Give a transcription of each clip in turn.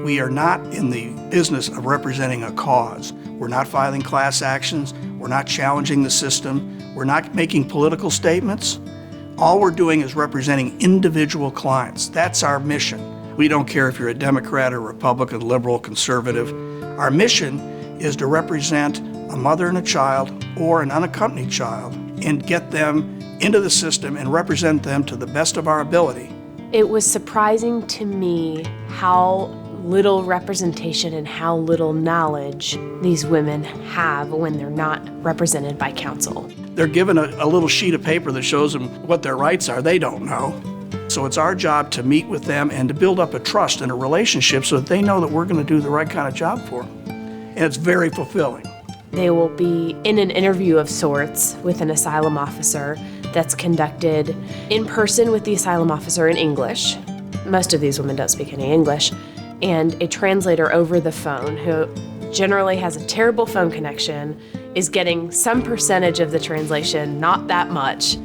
We are not in the business of representing a cause. We're not filing class actions. We're not challenging the system. We're not making political statements. All we're doing is representing individual clients. That's our mission. We don't care if you're a Democrat or Republican, liberal, conservative. Our mission is to represent a mother and a child or an unaccompanied child and get them into the system and represent them to the best of our ability. It was surprising to me how little representation and how little knowledge these women have when they're not represented by counsel. They're given a little sheet of paper that shows them what their rights are. They don't know. So it's our job to meet with them and to build up a trust and a relationship so that they know that we're going to do the right kind of job for them. And it's very fulfilling. They will be in an interview of sorts with an asylum officer that's conducted in person with the asylum officer in English. Most of these women don't speak any English. And a translator over the phone who generally has a terrible phone connection is getting some percentage of the translation, not that much.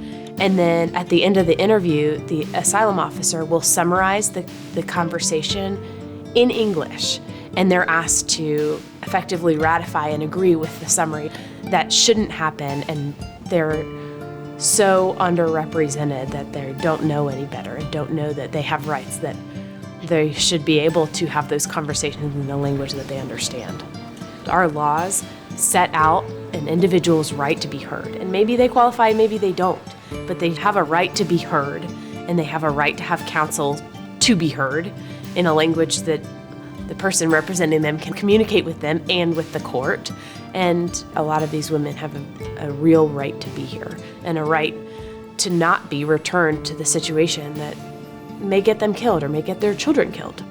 And then at the end of the interview, the asylum officer will summarize the conversation in English. And they're asked to effectively ratify and agree with the summary. That shouldn't happen, and they're so underrepresented that they don't know any better and don't know that they have rights, that they should be able to have those conversations in the language that they understand. Our laws set out an individual's right to be heard, and maybe they qualify, maybe they don't, but they have a right to be heard, and they have a right to have counsel to be heard in a language that the person representing them can communicate with them and with the court. And a lot of these women have a real right to be here and a right to not be returned to the situation that may get them killed or may get their children killed.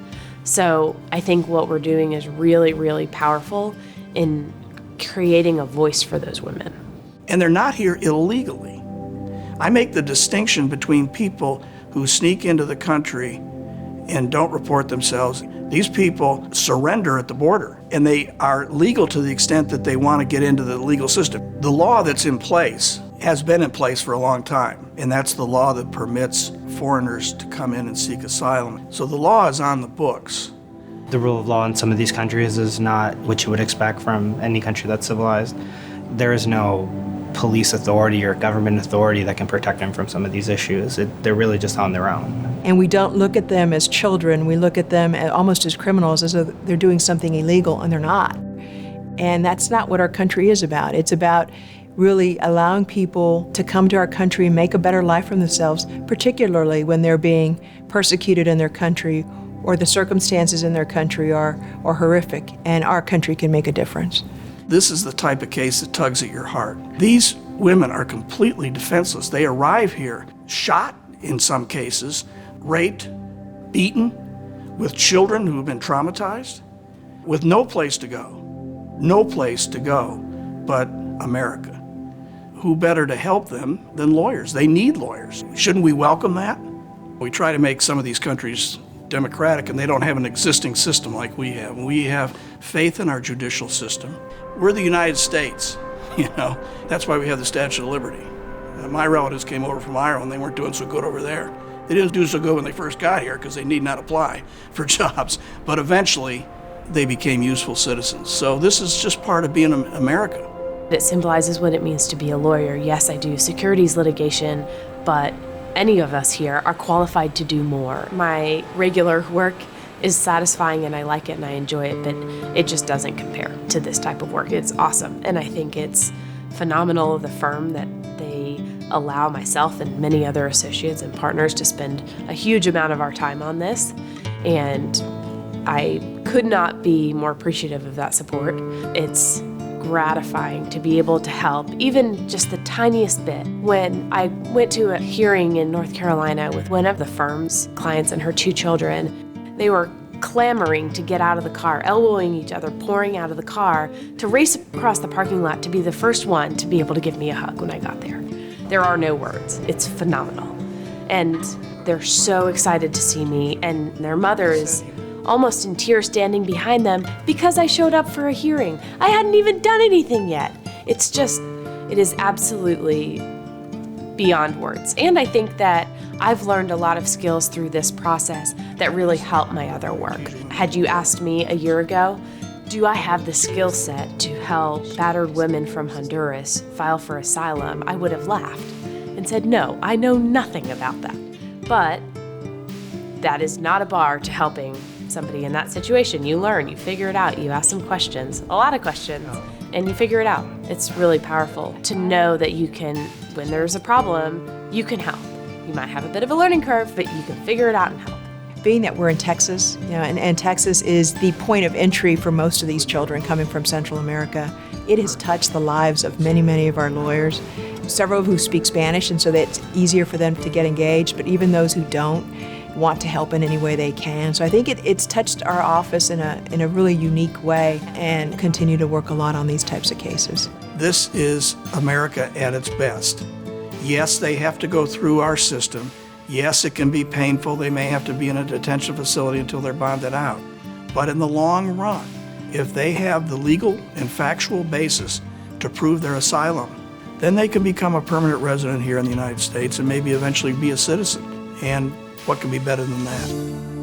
So I think what we're doing is really, really powerful in creating a voice for those women. And they're not here illegally. I make the distinction between people who sneak into the country and don't report themselves. These people surrender at the border, and they are legal to the extent that they want to get into the legal system. The law that's in place has been in place for a long time, and that's the law that permits foreigners to come in and seek asylum. So the law is on the books. The rule of law in some of these countries is not what you would expect from any country that's civilized. There is no police authority or government authority that can protect them from some of these issues. They're really just on their own. And we don't look at them as children. We look at them almost as criminals, as though they're doing something illegal, and they're not. And that's not what our country is about. It's about really allowing people to come to our country and make a better life for themselves, particularly when they're being persecuted in their country or the circumstances in their country are horrific, and our country can make a difference. This is the type of case that tugs at your heart. These women are completely defenseless. They arrive here shot in some cases, raped, beaten, with children who have been traumatized, with no place to go but America. Who better to help them than lawyers? They need lawyers. Shouldn't we welcome that? We try to make some of these countries democratic, and they don't have an existing system like we have. We have faith in our judicial system. We're the United States, That's why we have the Statute of Liberty. My relatives came over from Ireland. They weren't doing so good over there. They didn't do so good when they first got here because they need not apply for jobs. But eventually, they became useful citizens. So this is just part of being America. It symbolizes what it means to be a lawyer. Yes, I do securities litigation, but any of us here are qualified to do more. My regular work is satisfying, and I like it and I enjoy it, but it just doesn't compare to this type of work. It's awesome, and I think it's phenomenal of the firm that they allow myself and many other associates and partners to spend a huge amount of our time on this, and I could not be more appreciative of that support. It's gratifying to be able to help, even just the tiniest bit. When I went to a hearing in North Carolina with one of the firm's clients and her 2 children, they were clamoring to get out of the car, elbowing each other, pouring out of the car, to race across the parking lot to be the first one to be able to give me a hug when I got there. There are no words. It's phenomenal. And they're so excited to see me, and their mother is almost in tears standing behind them because I showed up for a hearing. I hadn't even done anything yet. It is absolutely beyond words. And I think that I've learned a lot of skills through this process that really help my other work. Had you asked me a year ago, do I have the skill set to help battered women from Honduras file for asylum, I would have laughed and said, no, I know nothing about that. But that is not a bar to helping somebody in that situation. You learn, you figure it out, you ask some questions, a lot of questions, and you figure it out. It's really powerful to know that you can, when there's a problem, you can help. You might have a bit of a learning curve, but you can figure it out and help. Being that we're in Texas, and Texas is the point of entry for most of these children coming from Central America, it has touched the lives of many, many of our lawyers, several who speak Spanish, and so that it's easier for them to get engaged, but even those who don't want to help in any way they can. So I think it's touched our office in a really unique way, and continue to work a lot on these types of cases. This is America at its best. Yes, they have to go through our system. Yes, it can be painful. They may have to be in a detention facility until they're bonded out. But in the long run, if they have the legal and factual basis to prove their asylum, then they can become a permanent resident here in the United States and maybe eventually be a citizen. And what could be better than that?